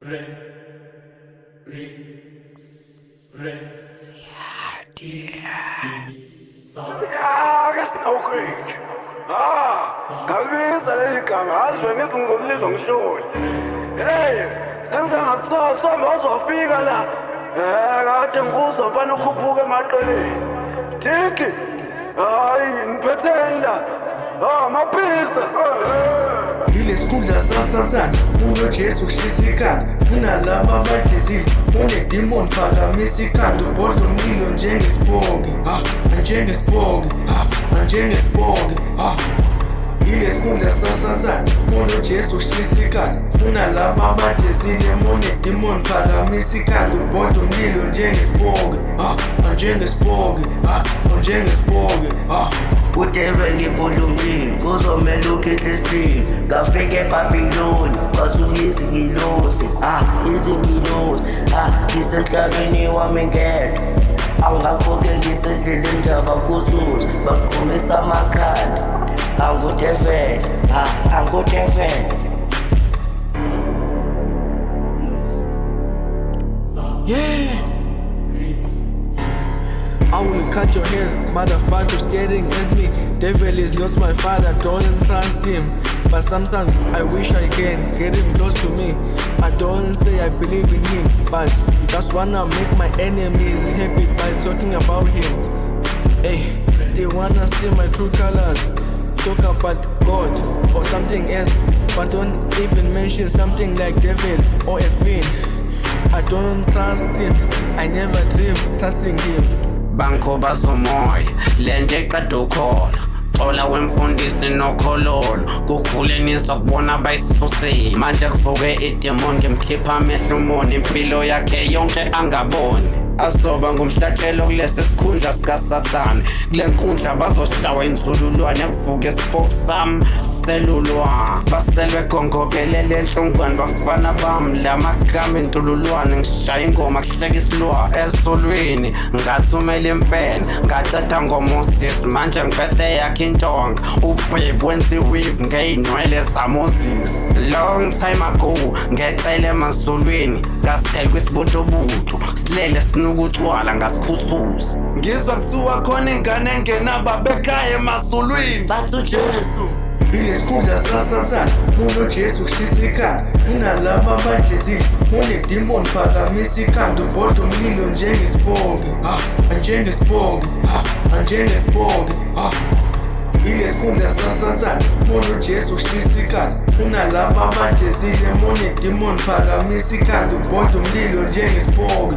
Re, re, re. Ya, kasinawukhwethu. Ngalibiza leli gama, yazi wena ngizongizolizwa ngishoni. Hey, sengisengakusoma wazofika la. Kade ngikuzwa mfana ukhuphuka emaqeleni. Diki, hayi, ngiphetheni la. Maphisa. Ilesikhundla sasathane unojesu kushisa ikhanda funa laba abajezile unedimoni phakamisa ikhanda ubhodla umlilo njengesibonge njengesibonge ilesikhundla sasathane unojesu kushisa ikhanda funa laba abajezile unedimoni phakamisa ikhanda ubhodla umlilo njengesibonge Udeve ngibulungile kuzomele ukhihle isini ngafika eBhabhiloni kwathuka izingilosi ngisemhlabeni wami ngedwa angakho-ke ngisendleleni ngabakhuthuza baqhumisa amakhanda angudevele Yeah, I will cut your hair, motherfucker staring at me. Devil is not my father, don't trust him. But sometimes I wish I can get him close to me. I don't say I believe in him, but just wanna make my enemies happy by talking about him. Hey, they wanna see my true colors. Talk about God or something else, but don't even mention something like devil or a fiend. I don't trust him, I never dream trusting him. Bankoba somoya lento eqeda ukhola xola wemfundisi nokhololo kukhuleniswa kubona bayisifusile manje kuvuke idemoni ngemkhipha amehlo umona impilo yakhe yonke angaboni azoba ngumhlatshelo kulesi sikhundla sikasathane kule nkundla bazoshawa inzululwane kuvuke isipoki sami selulwa baselwe gongobelele enhlungwane bafana bami la magama entululwane ngishaya ingoma kuhleka isilwa ezulwini ngathumela imfene ngaceda ngomoses manje ngiphethe yakhe intonga ubhebu wenza iweave ngey'nwele zamoses long time ago ngecele emazulwini ngasithela kwisibutubuthu silele sinukutshwala ngasiphuthuza ngizwa kuthiwa khona ingane engenababekhaya emazulwini bathi ujesu ilesikhundla sasathane unojesu kushisa ikhanda funa laba abajezile unedimoni phakamisa ikhanda ubhodla umlilo njengesibonge ilesikhundla sasathane unojesu kushisa ikhanda funa laba abajezile unedimoni phakamisa ikhanda ubhodla umlilo njengesibonge